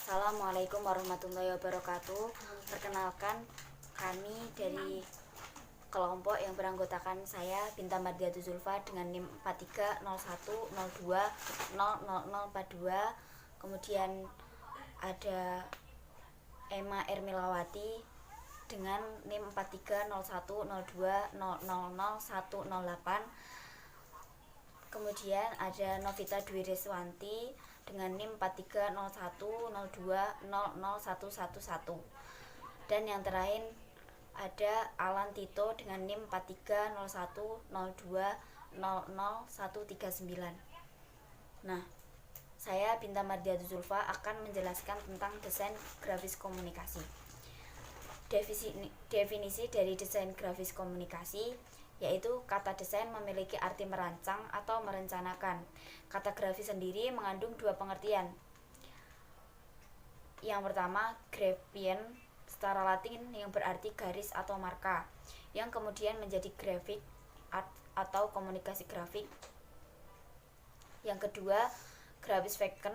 Assalamualaikum warahmatullahi wabarakatuh. Perkenalkan, kami dari kelompok yang beranggotakan saya Binta Mardiatu Zulfa dengan NIM 430102000042. Kemudian ada Emma Ermilawati dengan NIM 430102000108. Kemudian ada Novita Dwi Riswanti dengan NIM 430102001111. Dan yang terakhir ada Alan Tito dengan NIM 430102000139. Nah, saya Binta Mardiatu Zulfa akan menjelaskan tentang desain grafis komunikasi. Definisi dari desain grafis komunikasi yaitu kata desain memiliki arti merancang atau merencanakan. Kata grafis sendiri mengandung dua pengertian. Yang pertama, graphian secara Latin yang berarti garis atau marka, yang kemudian menjadi graphic art atau komunikasi grafik. Yang kedua, grafisveken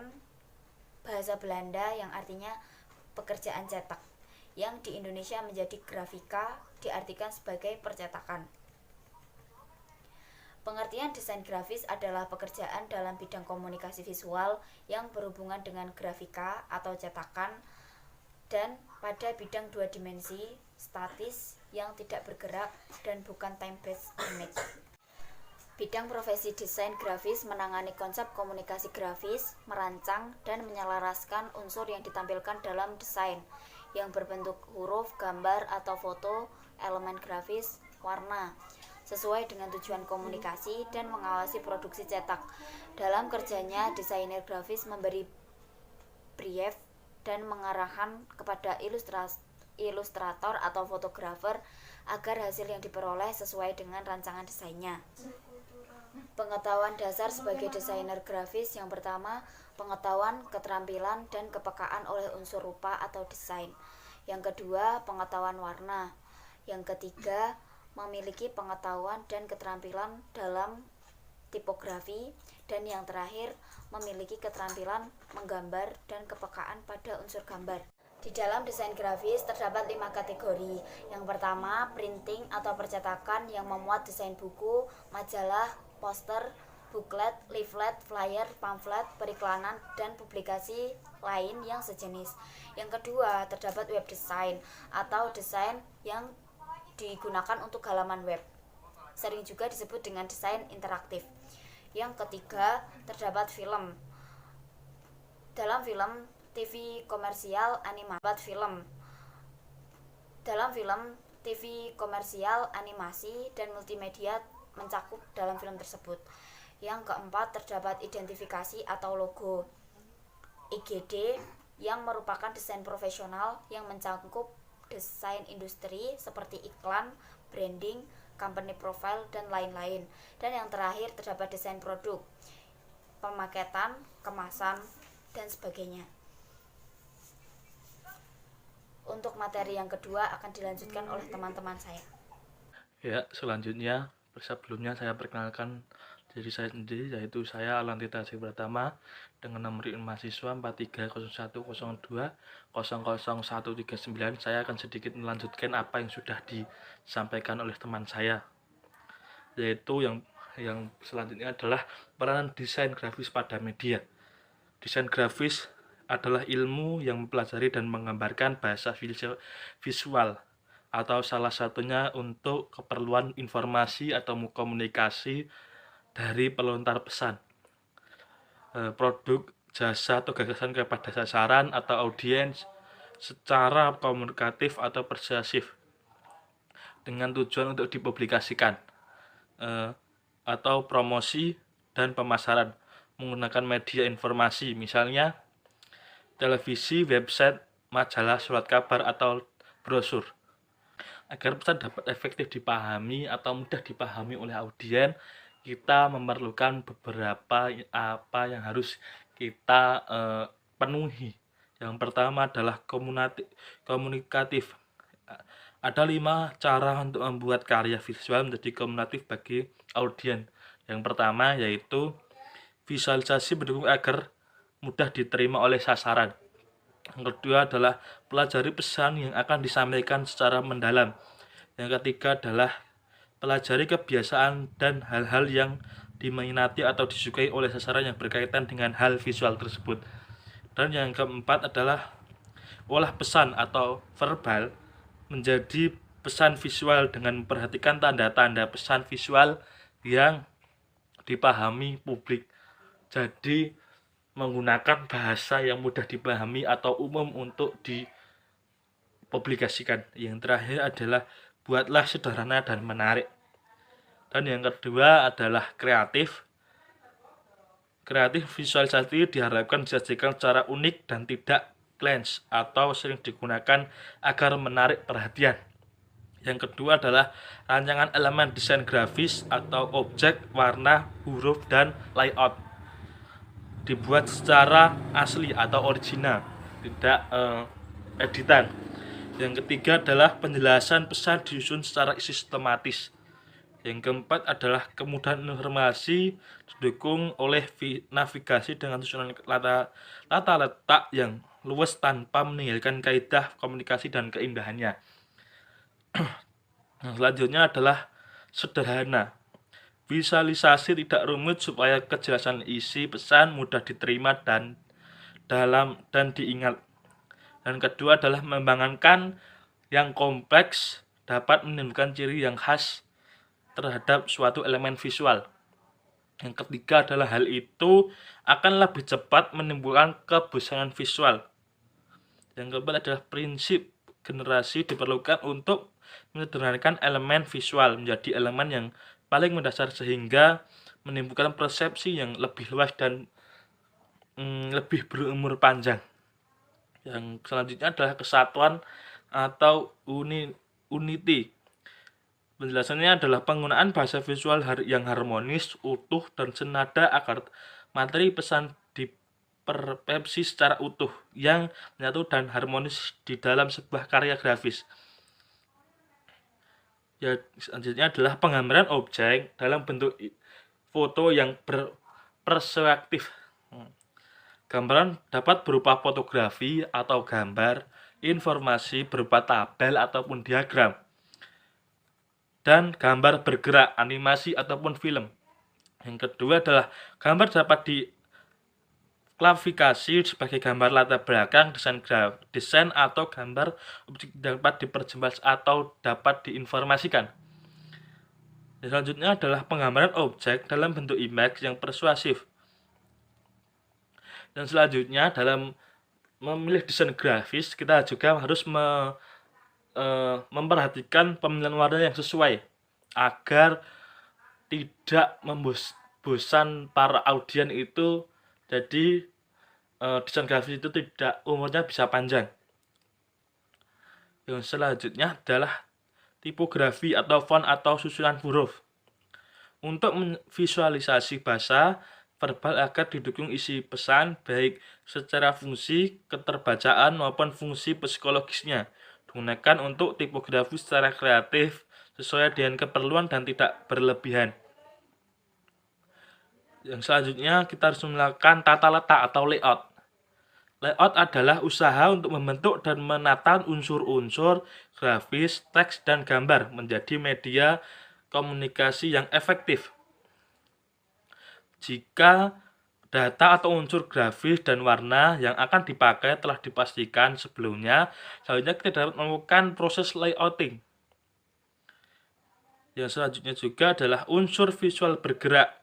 bahasa Belanda yang artinya pekerjaan cetak, yang di Indonesia menjadi grafika, diartikan sebagai percetakan. Pengertian desain grafis adalah pekerjaan dalam bidang komunikasi visual yang berhubungan dengan grafika atau cetakan dan pada bidang dua dimensi, statis, yang tidak bergerak dan bukan time-based image. Bidang profesi desain grafis menangani konsep komunikasi grafis, merancang dan menyelaraskan unsur yang ditampilkan dalam desain yang berbentuk huruf, gambar atau foto, elemen grafis, warna, sesuai dengan tujuan komunikasi dan mengawasi produksi cetak. Dalam kerjanya, desainer grafis memberi brief dan mengarahkan kepada ilustrator atau fotografer agar hasil yang diperoleh sesuai dengan rancangan desainnya. Pengetahuan dasar sebagai desainer grafis: yang pertama, pengetahuan, keterampilan, dan kepekaan oleh unsur rupa atau desain. Yang kedua, pengetahuan warna. Yang ketiga, memiliki pengetahuan dan keterampilan dalam tipografi. Dan yang terakhir, memiliki keterampilan menggambar dan kepekaan pada unsur gambar. Di dalam desain grafis terdapat 5 kategori. Yang pertama, printing atau percetakan yang memuat desain buku, majalah, poster, booklet, leaflet, flyer, pamflet, periklanan, dan publikasi lain yang sejenis. Yang kedua, terdapat web design atau desain yang digunakan untuk halaman web, sering juga disebut dengan desain interaktif. Yang ketiga, terdapat film. Dalam film, TV komersial, animasi, dan multimedia mencakup dalam film tersebut. Yang keempat, terdapat identifikasi atau logo. IGD yang merupakan desain profesional yang mencakup desain industri seperti iklan, branding, company profile, dan lain-lain. Dan yang terakhir, terdapat desain produk, pemaketan, kemasan, dan sebagainya. Untuk materi yang kedua akan dilanjutkan oleh teman-teman saya. Ya, selanjutnya, sebelumnya saya perkenalkan diri saya sendiri, yaitu saya Alan Tita Pratama dengan nomor mahasiswa 430102000139. Saya akan sedikit melanjutkan apa yang sudah disampaikan oleh teman saya, yaitu yang selanjutnya adalah peranan desain grafis pada media. Desain grafis adalah ilmu yang mempelajari dan menggambarkan bahasa visual atau salah satunya untuk keperluan informasi atau komunikasi dari pelontar pesan, produk, jasa, atau gagasan kepada sasaran atau audiens secara komunikatif atau persuasif dengan tujuan untuk dipublikasikan atau promosi dan pemasaran menggunakan media informasi, misalnya televisi, website, majalah, surat kabar, atau brosur. Agar pesan dapat efektif dipahami atau mudah dipahami oleh audiens, kita memerlukan beberapa apa yang harus kita penuhi. Yang pertama adalah komunikatif. Ada 5 cara untuk membuat karya visual menjadi komunikatif bagi audiens. Yang pertama yaitu visualisasi mendukung agar mudah diterima oleh sasaran. Yang kedua adalah pelajari pesan yang akan disampaikan secara mendalam. Yang ketiga adalah pelajari kebiasaan dan hal-hal yang diminati atau disukai oleh sasaran yang berkaitan dengan hal visual tersebut. Dan yang keempat adalah olah pesan atau verbal menjadi pesan visual dengan memperhatikan tanda-tanda pesan visual yang dipahami publik. Jadi menggunakan bahasa yang mudah dipahami atau umum untuk dipublikasikan. Yang terakhir adalah buatlah sederhana dan menarik. Dan yang kedua adalah kreatif. Kreatif visualisasi diharapkan disajikan secara unik dan tidak glance atau sering digunakan agar menarik perhatian. Yang kedua adalah rancangan elemen desain grafis atau objek, warna, huruf, dan layout. Dibuat secara asli atau original, tidak editan. Yang ketiga adalah penjelasan pesan disusun secara sistematis. Yang keempat adalah kemudahan informasi didukung oleh navigasi dengan susunan tata letak yang luas tanpa meninggalkan kaidah komunikasi dan keindahannya. Yang selanjutnya adalah sederhana. Visualisasi tidak rumit supaya kejelasan isi pesan mudah diterima dan diingat. Dan kedua adalah mengembangkan yang kompleks dapat menimbulkan ciri yang khas terhadap suatu elemen visual. Yang ketiga adalah hal itu akan lebih cepat menimbulkan kebosanan visual. Yang keempat adalah prinsip generasi diperlukan untuk menyederhanakan elemen visual menjadi elemen yang paling mendasar sehingga menimbulkan persepsi yang lebih luas dan lebih berumur panjang. Yang selanjutnya adalah kesatuan atau unity. Penjelasannya adalah penggunaan bahasa visual yang harmonis, utuh, dan senada agar materi pesan dipersepsi secara utuh, yang menyatu dan harmonis di dalam sebuah karya grafis. Ya, selanjutnya adalah penggambaran objek dalam bentuk foto yang berperspektif. Gambaran dapat berupa fotografi atau gambar, informasi berupa tabel ataupun diagram, dan gambar bergerak, animasi ataupun film. Yang kedua adalah gambar dapat diklasifikasi sebagai gambar latar belakang, desain atau gambar objek dapat diperjelas atau dapat diinformasikan. Yang selanjutnya adalah penggambaran objek dalam bentuk image yang persuasif. Dan selanjutnya dalam memilih desain grafis kita juga harus memperhatikan pemilihan warna yang sesuai agar tidak membosan para audien itu. Jadi desain grafis itu tidak umurnya bisa panjang. Yang selanjutnya adalah tipografi atau font atau susunan huruf. Untuk visualisasi bahasa verbal agar didukung isi pesan baik secara fungsi keterbacaan maupun fungsi psikologisnya. Digunakan untuk tipografi secara kreatif sesuai dengan keperluan dan tidak berlebihan. Yang selanjutnya kita harus melakukan tata letak atau layout. Layout adalah usaha untuk membentuk dan menata unsur-unsur grafis, teks, dan gambar menjadi media komunikasi yang efektif. Jika data atau unsur grafis dan warna yang akan dipakai telah dipastikan sebelumnya, selanjutnya kita dapat melakukan proses layouting. Yang selanjutnya juga adalah unsur visual bergerak.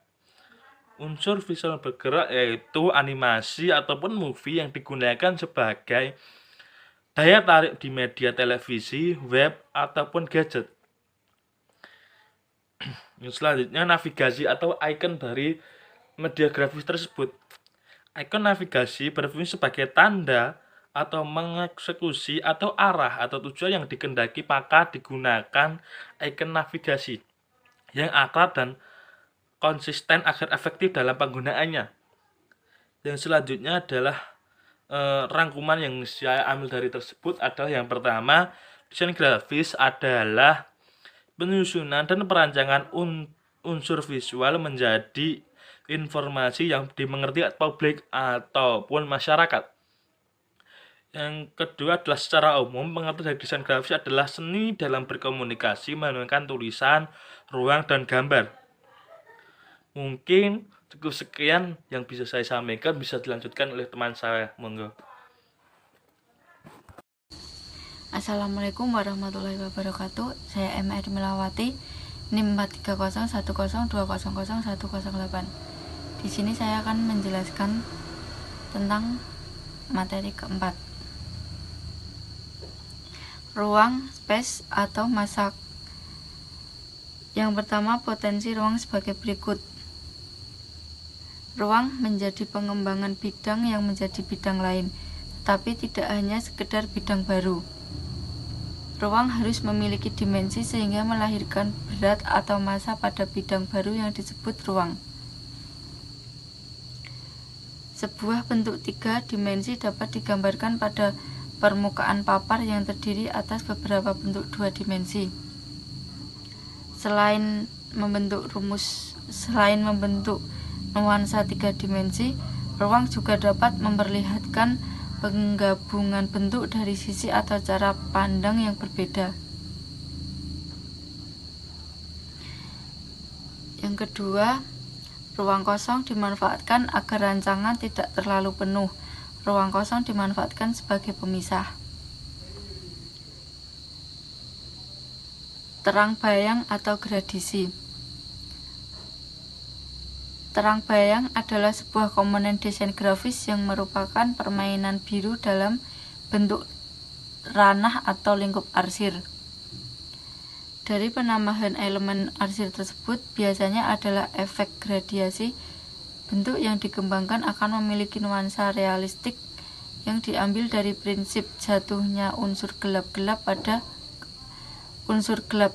Unsur visual bergerak yaitu animasi ataupun movie yang digunakan sebagai daya tarik di media televisi, web, ataupun gadget. Yang selanjutnya navigasi atau icon dari media grafis tersebut. Ikon navigasi berfungsi sebagai tanda atau mengeksekusi atau arah atau tujuan yang dikehendaki, maka digunakan ikon navigasi yang akrab dan konsisten agar efektif dalam penggunaannya. Yang selanjutnya adalah rangkuman yang saya ambil dari tersebut adalah yang pertama, desain grafis adalah penyusunan dan perancangan unsur visual menjadi informasi yang dimengerti publik ataupun masyarakat. Yang kedua adalah secara umum, pengertian dari desain grafis adalah seni dalam berkomunikasi menggunakan tulisan, ruang, dan gambar. Mungkin cukup sekian yang bisa saya sampaikan, bisa dilanjutkan oleh teman saya. Monggo. Assalamualaikum warahmatullahi wabarakatuh. Saya M. Melawati, NIM 43010200108. Di sini saya akan menjelaskan tentang materi keempat. Ruang, space atau masa. Yang pertama, potensi ruang sebagai berikut. Ruang menjadi pengembangan bidang yang menjadi bidang lain, tetapi tidak hanya sekedar bidang baru. Ruang harus memiliki dimensi sehingga melahirkan berat atau massa pada bidang baru yang disebut ruang. Sebuah bentuk 3 dimensi dapat digambarkan pada permukaan papar yang terdiri atas beberapa bentuk 2 dimensi. Selain membentuk nuansa 3 dimensi, ruang juga dapat memperlihatkan penggabungan bentuk dari sisi atau cara pandang yang berbeda. Yang kedua, ruang kosong dimanfaatkan agar rancangan tidak terlalu penuh. Ruang kosong dimanfaatkan sebagai pemisah. Terang bayang atau gradasi. Terang bayang adalah sebuah komponen desain grafis yang merupakan permainan biru dalam bentuk ranah atau lingkup arsir. Dari penambahan elemen arsir tersebut biasanya adalah efek gradiasi. Bentuk yang dikembangkan akan memiliki nuansa realistik yang diambil dari prinsip jatuhnya unsur gelap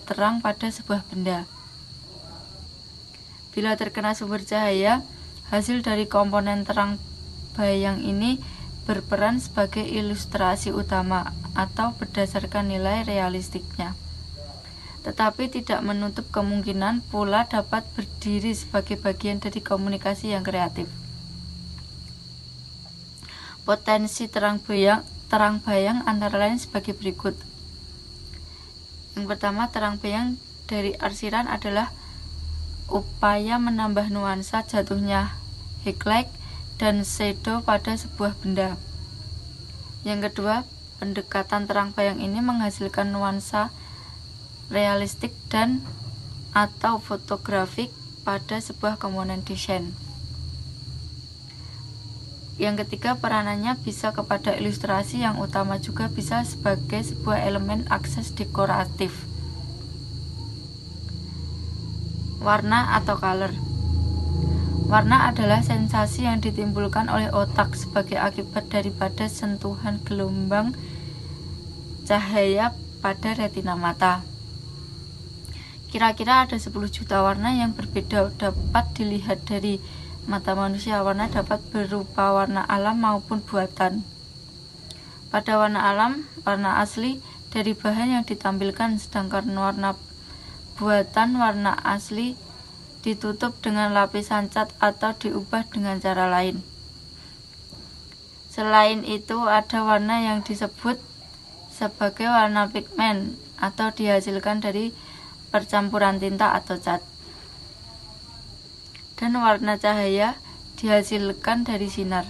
terang pada sebuah benda. Bila terkena sumber cahaya, hasil dari komponen terang bayang ini berperan sebagai ilustrasi utama atau berdasarkan nilai realistiknya. Tetapi tidak menutup kemungkinan pula dapat berdiri sebagai bagian dari komunikasi yang kreatif. Potensi terang bayang antara lain sebagai berikut. Yang pertama, terang bayang dari arsiran adalah upaya menambah nuansa jatuhnya highlight dan shadow pada sebuah benda. Yang kedua, pendekatan terang bayang ini menghasilkan nuansa realistik dan atau fotografik pada sebuah komponen desain. Yang ketiga, peranannya bisa kepada ilustrasi, yang utama juga bisa sebagai sebuah elemen akses dekoratif. Warna atau color. Warna adalah sensasi yang ditimbulkan oleh otak sebagai akibat daripada sentuhan gelombang cahaya pada retina mata. Kira-kira ada 10 juta warna yang berbeda dapat dilihat dari mata manusia. Warna dapat berupa warna alam maupun buatan. Pada warna alam, warna asli dari bahan yang ditampilkan, sedangkan warna buatan, warna asli ditutup dengan lapisan cat atau diubah dengan cara lain. Selain itu, ada warna yang disebut sebagai warna pigmen atau dihasilkan dari percampuran tinta atau cat. Dan warna cahaya dihasilkan dari sinar,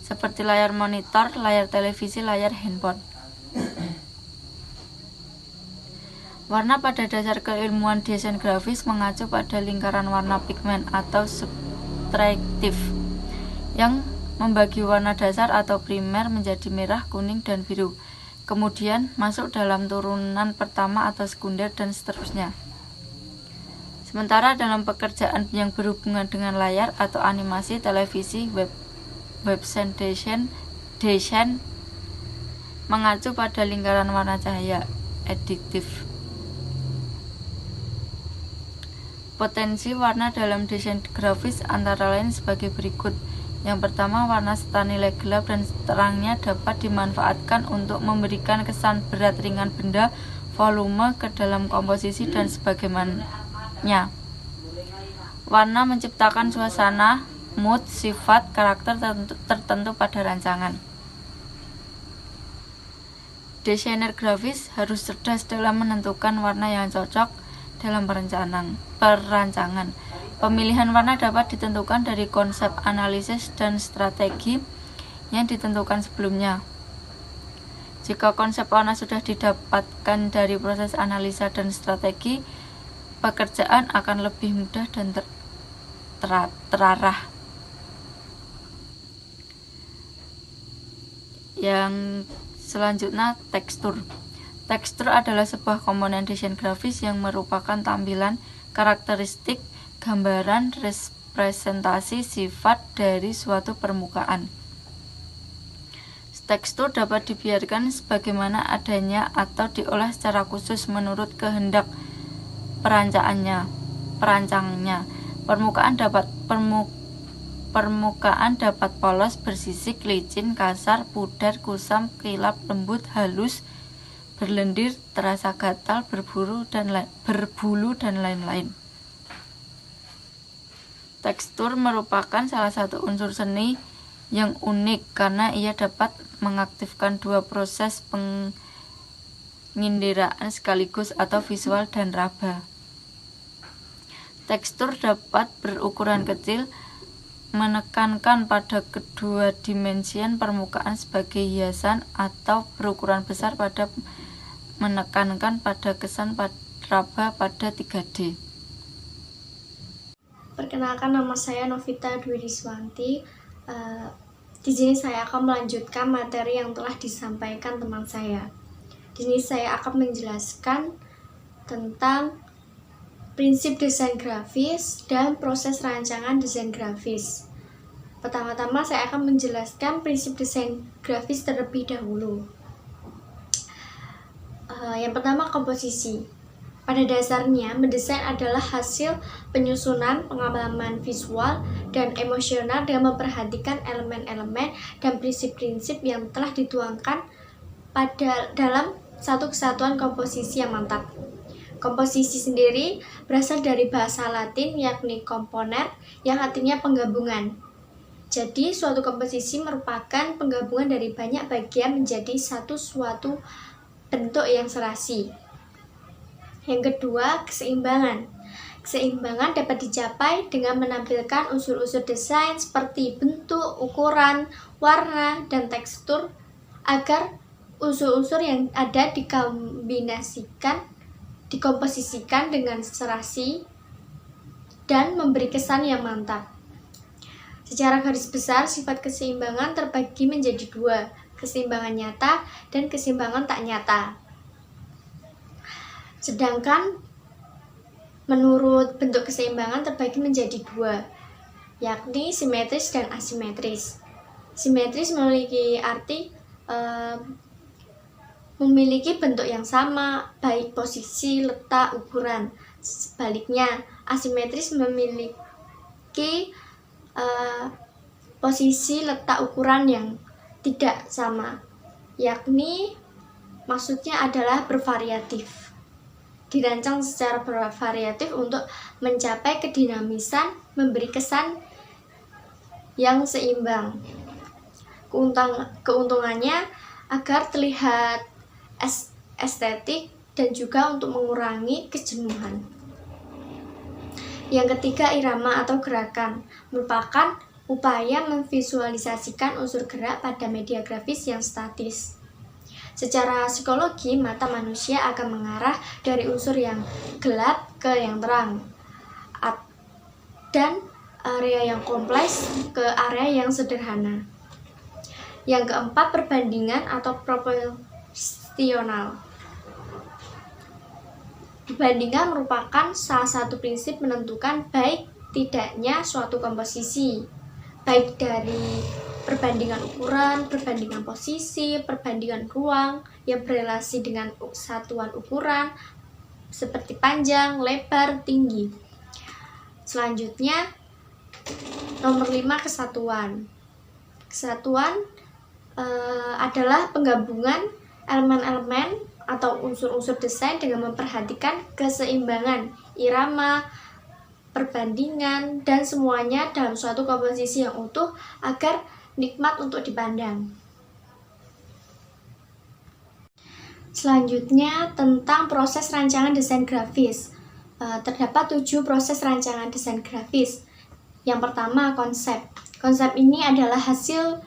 seperti layar monitor, layar televisi, layar handphone. Warna pada dasar keilmuan desain grafis mengacu pada lingkaran warna pigmen atau subtraktif yang membagi warna dasar atau primer menjadi merah, kuning, dan biru. Kemudian masuk dalam turunan pertama atau sekunder dan seterusnya. Sementara dalam pekerjaan yang berhubungan dengan layar atau animasi, televisi, website desain mengacu pada lingkaran warna cahaya additif. Potensi warna dalam desain grafis antara lain sebagai berikut. Yang pertama, warna serta nilai gelap dan terangnya dapat dimanfaatkan untuk memberikan kesan berat ringan benda, volume ke dalam komposisi, dan sebagainya. Warna menciptakan suasana, mood, sifat, karakter tertentu pada rancangan. desainer grafis harus cerdas dalam menentukan warna yang cocok dalam perancangan. Pemilihan warna dapat ditentukan dari konsep analisis dan strategi yang ditentukan sebelumnya. Jika konsep warna sudah didapatkan dari proses analisa dan strategi, pekerjaan akan lebih mudah dan terarah. Yang selanjutnya, tekstur. Tekstur adalah sebuah komponen desain grafis yang merupakan tampilan, karakteristik, gambaran, representasi sifat dari suatu permukaan. Tekstur dapat dibiarkan sebagaimana adanya atau diolah secara khusus menurut kehendak perancangnya. Permukaan dapat polos, bersisik, licin, kasar, pudar, kusam, kilap, lembut, halus, berlendir, terasa gatal, berbulu dan lain-lain. Tekstur merupakan salah satu unsur seni yang unik karena ia dapat mengaktifkan dua proses penginderaan sekaligus atau visual dan raba. Tekstur dapat berukuran kecil, menekankan pada kedua dimensian permukaan sebagai hiasan, atau berukuran besar pada menekankan pada kesan raba pada 3D. Perkenalkan, nama saya Novita Dwi Riswanti. Di sini saya akan melanjutkan materi yang telah disampaikan teman saya. Di sini saya akan menjelaskan tentang prinsip desain grafis dan proses rancangan desain grafis. Pertama-tama saya akan menjelaskan prinsip desain grafis terlebih dahulu. Yang pertama, komposisi. Pada dasarnya, mendesain adalah hasil penyusunan, pengalaman visual, dan emosional dengan memperhatikan elemen-elemen dan prinsip-prinsip yang telah dituangkan dalam satu kesatuan komposisi yang mantap. Komposisi sendiri berasal dari bahasa Latin, yakni componere, yang artinya penggabungan. Jadi, suatu komposisi merupakan penggabungan dari banyak bagian menjadi suatu bentuk yang serasi. Yang kedua, keseimbangan. Keseimbangan dapat dicapai dengan menampilkan unsur-unsur desain seperti bentuk, ukuran, warna, dan tekstur agar unsur-unsur yang ada dikomposisikan dengan serasi dan memberi kesan yang mantap. Secara garis besar, sifat keseimbangan terbagi menjadi dua, keseimbangan nyata dan keseimbangan tak nyata. Sedangkan menurut bentuk keseimbangan terbagi menjadi dua, yakni simetris dan asimetris. Simetris memiliki arti memiliki bentuk yang sama, baik posisi, letak, ukuran. Sebaliknya, asimetris memiliki posisi, letak, ukuran yang tidak sama, yakni maksudnya adalah bervariatif. Dirancang secara bervariatif untuk mencapai kedinamisan, memberi kesan yang seimbang. Keuntungannya agar terlihat estetik dan juga untuk mengurangi kejenuhan. Yang ketiga, irama atau gerakan merupakan upaya memvisualisasikan unsur gerak pada media grafis yang statis. Secara psikologi, mata manusia akan mengarah dari unsur yang gelap ke yang terang, dan area yang kompleks ke area yang sederhana. Yang keempat, perbandingan atau proporsional. Perbandingan merupakan salah satu prinsip menentukan baik tidaknya suatu komposisi, baik dari perbandingan ukuran, perbandingan posisi, perbandingan ruang yang berrelasi dengan satuan ukuran seperti panjang, lebar, tinggi. Selanjutnya, nomor 5, kesatuan. Kesatuan adalah penggabungan elemen-elemen atau unsur-unsur desain dengan memperhatikan keseimbangan, irama, perbandingan, dan semuanya dalam suatu komposisi yang utuh agar nikmat untuk dipandang. Selanjutnya tentang proses rancangan desain grafis. Terdapat 7 proses rancangan desain grafis. Yang pertama, konsep. Konsep ini adalah hasil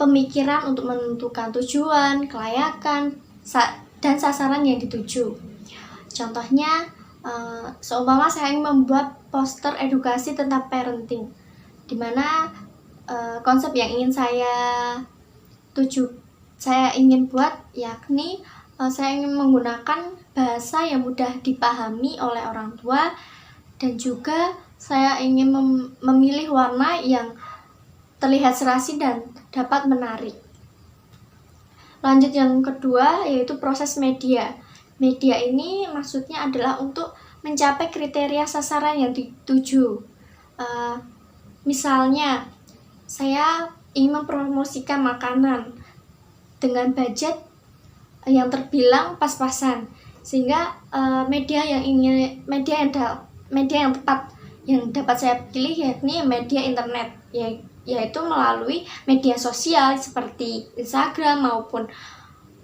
pemikiran untuk menentukan tujuan, kelayakan, dan sasaran yang dituju. Contohnya, seumpama saya ingin membuat poster edukasi tentang parenting, di mana konsep yang ingin saya ingin buat yakni saya ingin menggunakan bahasa yang mudah dipahami oleh orang tua, dan juga saya ingin memilih warna yang terlihat serasi dan dapat menarik. Lanjut yang kedua, yaitu proses media. Media ini maksudnya adalah untuk mencapai kriteria sasaran yang dituju. Misalnya, saya ingin mempromosikan makanan dengan budget yang terbilang pas-pasan, sehingga media yang tepat yang dapat saya pilih yakni media internet, yaitu melalui media sosial seperti Instagram maupun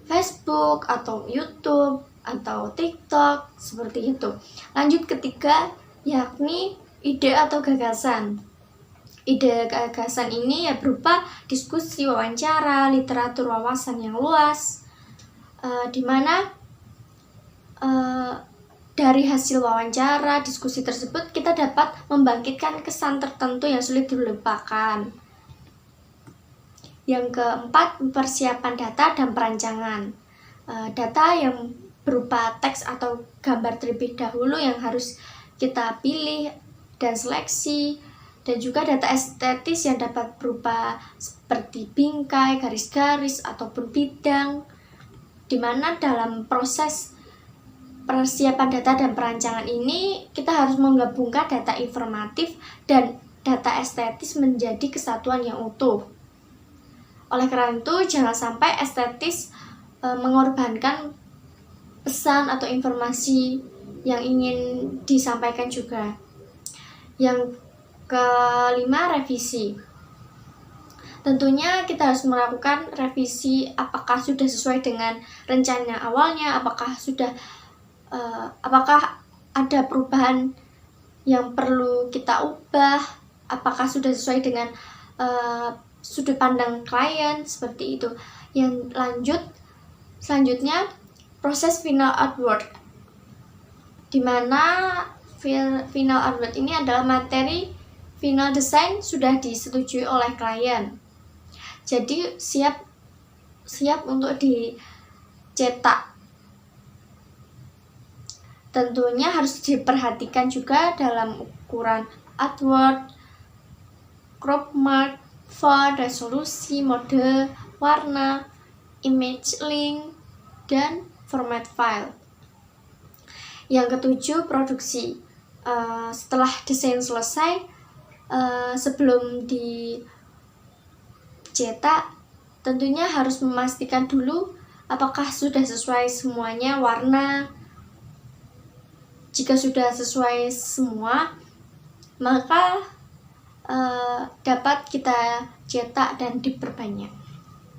Facebook atau YouTube atau TikTok, seperti itu. Lanjut ketiga, yakni ide atau gagasan. Ide gagasan ini berupa diskusi, wawancara, literatur wawasan yang luas, di mana dari hasil wawancara, diskusi tersebut kita dapat membangkitkan kesan tertentu yang sulit dilupakan. Yang keempat, persiapan data dan perancangan. Data yang berupa teks atau gambar terlebih dahulu yang harus kita pilih dan seleksi, dan juga data estetis yang dapat berupa seperti bingkai, garis-garis, ataupun bidang, di mana dalam proses persiapan data dan perancangan ini kita harus menggabungkan data informatif dan data estetis menjadi kesatuan yang utuh. Oleh karena itu, jangan sampai estetis mengorbankan pesan atau informasi yang ingin disampaikan juga. Yang kelima, revisi. Tentunya kita harus melakukan revisi apakah sudah sesuai dengan rencana awalnya, apakah ada perubahan yang perlu kita ubah, apakah sudah sesuai dengan sudut pandang klien, seperti itu. Yang selanjutnya proses final artwork, di mana final artwork ini adalah materi final desain sudah disetujui oleh klien, jadi siap untuk dicetak. Tentunya harus diperhatikan juga dalam ukuran artwork, crop mark, font, resolusi, mode, warna, image link, dan format file. Yang ketujuh, produksi. Setelah desain selesai, sebelum dicetak, tentunya harus memastikan dulu apakah sudah sesuai semuanya warna. Jika sudah sesuai semua, maka dapat kita cetak dan diperbanyak.